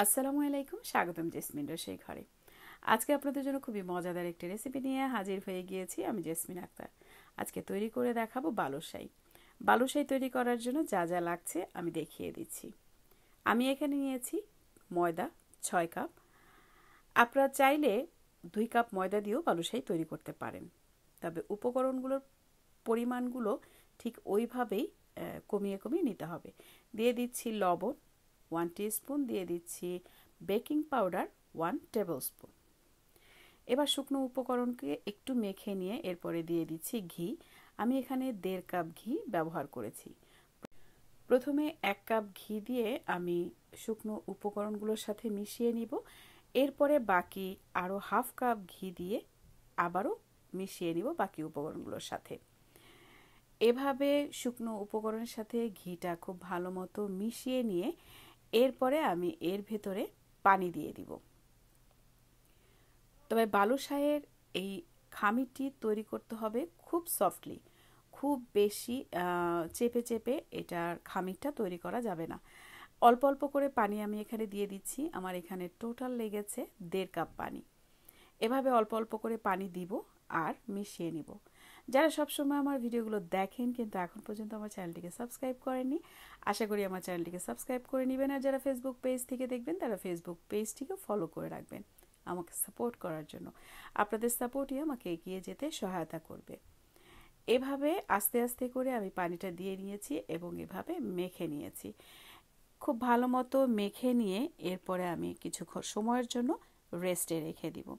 আসসালামু আলাইকুম, স্বাগতম জেসমিন রসেই ঘরে। আজকে আপনাদের জন্য খুবই মজাদার একটি রেসিপি নিয়ে হাজির হয়ে গিয়েছি। আমি জেসমিন আক্তার। আজকে তৈরি করে দেখাবো বালুশাই। বালুশাই তৈরি করার জন্য যা যা লাগছে আমি দেখিয়ে দিচ্ছি। আমি এখানে নিয়েছি ময়দা 6 কাপ। আপনারা চাইলে 2 কাপ ময়দা দিয়েও বালুশাই তৈরি করতে পারেন, তবে উপকরণগুলোর পরিমাণগুলো ঠিক ওইভাবেই কমিয়ে কমিয়ে নিতে হবে। দিয়ে দিচ্ছি লবণ 1 টিস্পুন, দিয়ে দিচ্ছি বেকিং পাউডার 1 টেবিল স্পুন। এবার শুকনো উপকরণকে একটু মেখে নিয়ে এরপরে দিয়ে দিচ্ছি ঘি। আমি এখানে 1.5 কাপ ঘি ব্যবহার করেছি। প্রথমে 1 কাপ ঘি দিয়ে আমি শুকনো উপকরণগুলোর সাথে মিশিয়ে নিব। এরপরে বাকি আরও 1/2 কাপ ঘি দিয়ে আবারও মিশিয়ে নিব বাকি উপকরণগুলোর সাথে। এভাবে শুকনো উপকরণের সাথে ঘিটা খুব ভালো মতো মিশিয়ে নিয়ে এরপরে আমি এর ভেতরে পানি দিয়ে দিব। তবে বালুশাইয়ের এই খামিরটি তৈরি করতে হবে খুব সফটলি, খুব বেশি চেপে চেপে এটার খামিরটা তৈরি করা যাবে না। অল্প অল্প করে পানি আমি এখানে দিয়ে দিচ্ছি। আমার এখানে টোটাল লেগেছে 1.5 কাপ পানি। এভাবে অল্প অল্প করে পানি দিব আর মিশিয়ে নিব। যারা সবসময় আমার ভিডিওগুলো দেখেন কিন্তু এখন পর্যন্ত আমার চ্যানেলটিকে সাবস্ক্রাইব করেননি, আশা করি আমার চ্যানেলটিকে সাবস্ক্রাইব করে নেবেন। আর যারা ফেসবুক পেজ থেকে দেখবেন তারা ফেসবুক পেজটিকে ফলো করে রাখবেন আমাকে সাপোর্ট করার জন্য। আপনাদের সাপোর্টই আমাকে এগিয়ে যেতে সহায়তা করবে। এভাবে আস্তে আস্তে করে আমি পানিটা দিয়ে নিয়েছি এবং এভাবে মেখে নিয়েছি। খুব ভালো মতো মেখে নিয়ে এরপরে আমি কিছু সময়ের জন্য রেস্টে রেখে দিব।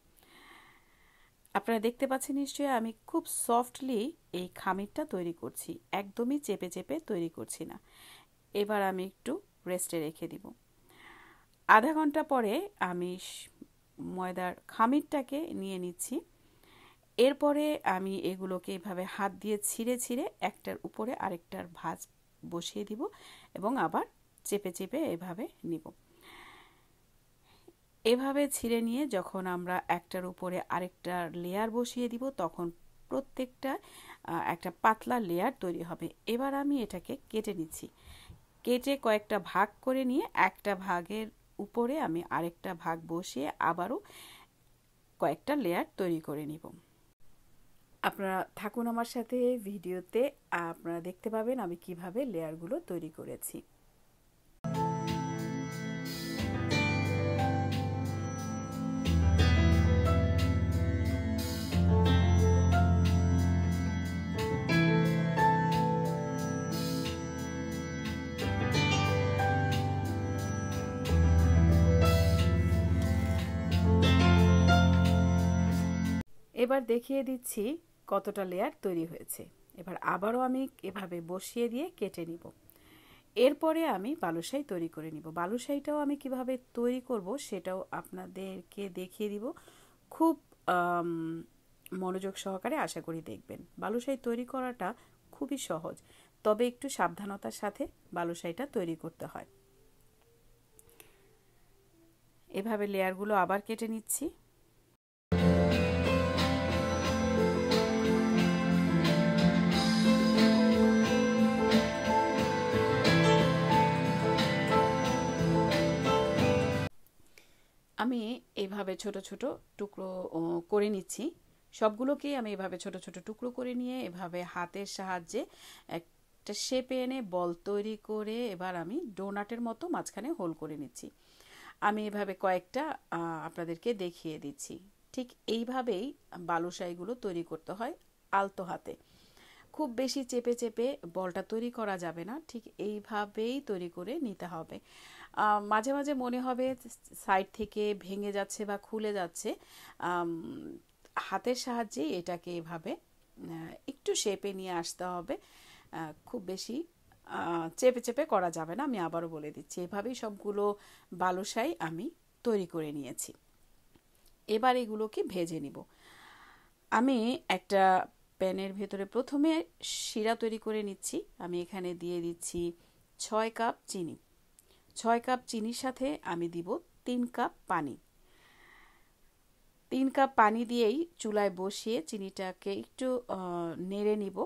আপনারা দেখতে পাচ্ছেন নিশ্চয়ই আমি খুব সফটলি এই খামিরটা তৈরি করছি, একদমই চেপে চেপে তৈরি করছি না। এবার আমি একটু রেস্টে রেখে দিব। আধা ঘন্টা পরে আমি ময়দার খামিরটাকে নিয়ে নিচ্ছি। এরপরে আমি এগুলোকে এভাবে হাত দিয়ে ছিঁড়ে ছিঁড়ে একটার উপরে আরেকটার ভাঁজ বসিয়ে দিব এবং আবার চেপে চেপে এভাবে নিব। এভাবে ছিঁড়ে নিয়ে যখন আমরা একটার উপরে আরেকটা লেয়ার বসিয়ে দিব তখন প্রত্যেকটা একটা পাতলা লেয়ার তৈরি হবে। এবার আমি এটাকে কেটে নিচ্ছি। কেটে কয়েকটা ভাগ করে নিয়ে একটা ভাগের উপরে আমি আরেকটা ভাগ বসিয়ে আবারও কয়েকটা লেয়ার তৈরি করে নিব। আপনারা থাকুন আমার সাথে ভিডিওতে, আপনারা দেখতে পাবেন আমি কিভাবে লেয়ারগুলো তৈরি করেছি। এবার দেখিয়ে দিচ্ছি কতটা লেয়ার তৈরি হয়েছে। এবার আবারও আমি এভাবে বসিয়ে দিয়ে কেটে নিব। এরপরে আমি বালুশাই তৈরি করে নিব। বালুশাইটাও আমি কিভাবে তৈরি করব সেটাও আপনাদেরকে দেখিয়ে দিব। খুব মনোযোগ সহকারে আশা করি দেখবেন। বালুশাই তৈরি করাটা খুবই সহজ, তবে একটু সাবধানতার সাথে বালুশাইটা তৈরি করতে হয়। এভাবে লেয়ারগুলো আবার কেটে নিচ্ছি। আমি এভাবে ছোট ছোট টুকরো করে নিচ্ছি। সবগুলোকেই আমি এভাবে ছোট ছোট টুকরো করে নিয়ে এভাবে হাতের সাহায্যে একটা শেপে এনে বল তৈরি করে এবার আমি ডোনাটের মতো মাঝখানে হোল করে নিচ্ছি। আমি এভাবে কয়েকটা আপনাদেরকে দেখিয়ে দিচ্ছি। ঠিক এইভাবেই বালুশাইগুলো তৈরি করতে হয় আলতো হাতে। খুব বেশি চেপে চেপে বলটা তৈরি করা যাবে না, ঠিক এইভাবেই তৈরি করে নিতে হবে। মাঝে মাঝে মনে হবে সাইড থেকে ভেঙে যাচ্ছে বা খুলে যাচ্ছে, হাতের সাহায্যে এটাকে এভাবে একটু শেপে নিয়ে আসতে হবে। খুব বেশি চেপে চেপে করা যাবে না। আমি আবারও বলে দিচ্ছি, এভাবেই সবগুলো বালুশাই আমি তৈরি করে নিয়েছি। এবার এগুলোকে ভেজে নিব। আমি একটা প্যানের ভেতরে প্রথমে শিরা তৈরি করে নিচ্ছি। আমি এখানে দিয়ে দিচ্ছি 6 কাপ চিনি। 6 কাপ চিনির সাথে আমি দিব 3 কাপ পানি। 3 কাপ পানি দিয়েই চুলায় বসিয়ে চিনিটাকে একটু নেড়ে নিব।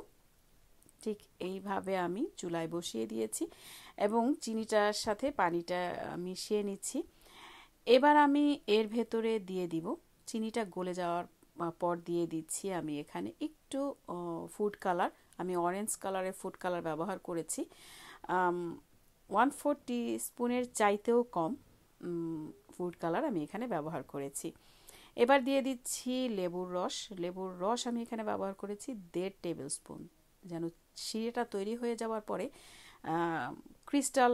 ঠিক এইভাবে আমি চুলায় বসিয়ে দিয়েছি এবং চিনিটার সাথে পানিটা মিশিয়ে নিচ্ছি। এবার আমি এর ভেতরে দিয়ে দিব চিনিটা গলে যাওয়ার পর দিয়ে দিচ্ছি আমি এখানে একটু ফুড কালার। আমি অরেঞ্জ কালারের ফুড কালার ব্যবহার করেছি, 1/4 টিস্পুনের চাইতেও কম ফুড কালার আমি এখানে ব্যবহার করেছি। এবার দিয়ে দিচ্ছি লেবুর রস। লেবুর রস আমি এখানে ব্যবহার করেছি 1.5 টেবিল স্পুন, যেন শিরাটা তৈরি হয়ে যাওয়ার পরে ক্রিস্টাল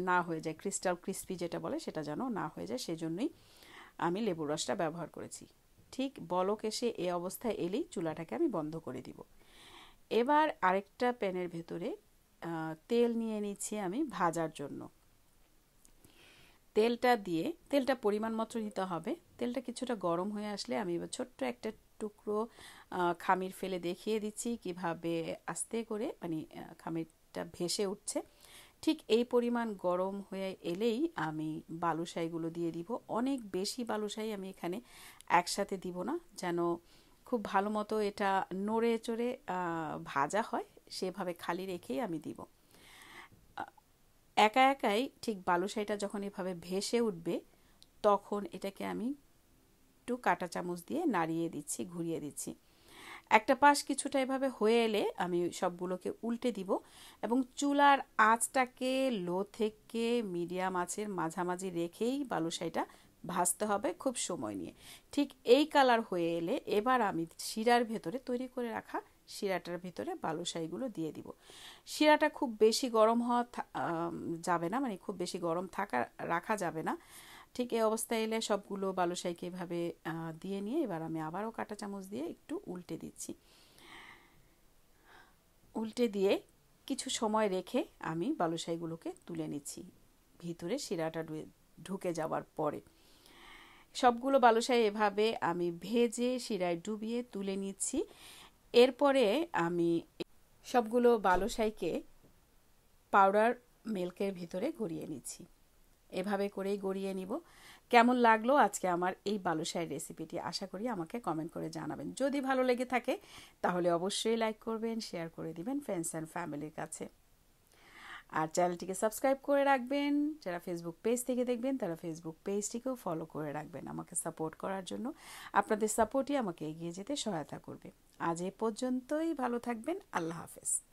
না হয়ে যায়, ক্রিস্টাল ক্রিস্পি যেটা বলে সেটা যেন না হয়ে যায়, সেজন্যই আমি লেবুর রসটা ব্যবহার করেছি। ঠিক বলক এসে এই অবস্থায় এলেই চুলাটাকে আমি বন্ধ করে দিব। এবার আরেকটা প্যানের ভেতরে তেল নিয়ে নিচ্ছি আমি ভাজার জন্য। তেলটা পরিমাণ মতো নিতে হবে। তেলটা কিছুটা গরম হয়ে আসলে আমি এবার ছোট্ট একটা টুকরো খামির ফেলে দেখিয়ে দিচ্ছি কিভাবে আস্তে করে মানে খামিরটা ভেসে উঠছে। ঠিক এই পরিমাণ গরম হয়ে এলেই আমি বালুশাইগুলো দিয়ে দিব। অনেক বেশি বালুশাই আমি এখানে একসাথে দিব না, যেন খুব ভালো মতো এটা নড়ে চড়ে ভাজা হয়, সেভাবে খালি রেখেই আমি দিব। একা একাই ঠিক বালুশাইটা যখন এভাবে ভেসে উঠবে তখন এটাকে আমি একটু কাঁটা চামচ দিয়ে নাড়িয়ে দিচ্ছি, ঘুরিয়ে দিচ্ছি। একটা পাশ কিছুটা এভাবে হয়ে এলে আমি সবগুলোকে উল্টে দিব এবং চুলার আঁচটাকে লো থেকে মিডিয়াম আঁচের মাঝামাঝি রেখেই বালুশাইটা ভাজতে হবে খুব সময় নিয়ে। ঠিক এই কালার হয়ে এলে এবার আমি শিরার ভেতরে তৈরি করে রাখা শিরাটার ভিতরে বালুশাইগুলো দিয়ে দিব। শিরাটা খুব বেশি গরম হওয়া যাবে না, মানে খুব বেশি গরম রাখা যাবে না। ঠিক এই অবস্থায় এলে সবগুলো বালুশাইকে এভাবে দিয়ে নিয়ে এবার আমি আবারও কাঁটা চামচ দিয়ে একটু উল্টে দিচ্ছি। উল্টে দিয়ে কিছু সময় রেখে আমি বালুশাইগুলোকে তুলে নিচ্ছি ভিতরে শিরাটা ঢুকে যাওয়ার পরে। সবগুলো বালুশাই এভাবে আমি ভেজে শিরায় ডুবিয়ে তুলে নিচ্ছি। এরপরে আমি সবগুলো বালুশাইকে পাউডার মিল্কের ভিতরে গড়িয়ে নিচ্ছি। এভাবে করেই গড়িয়ে নিব। কেমন লাগলো আজকে আমার এই বালুশাইয়ের রেসিপিটি, আশা করি আমাকে কমেন্ট করে জানাবেন। যদি ভালো লেগে থাকে তাহলে অবশ্যই লাইক করবেন, শেয়ার করে দিবেন ফ্রেন্ডস অ্যান্ড ফ্যামিলির কাছে। আর চ্যানেলটিকে সাবস্ক্রাইব করে রাখবেন। যারা ফেসবুক পেজ থেকে দেখবেন তারা ফেসবুক পেজটিকেও ফলো করে রাখবেন আমাকে সাপোর্ট করার জন্য। আপনাদের সাপোর্টই আমাকে এগিয়ে যেতে সহায়তা করবে। আজ এ পর্যন্তই, ভালো থাকবেন। আল্লাহ হাফেজ।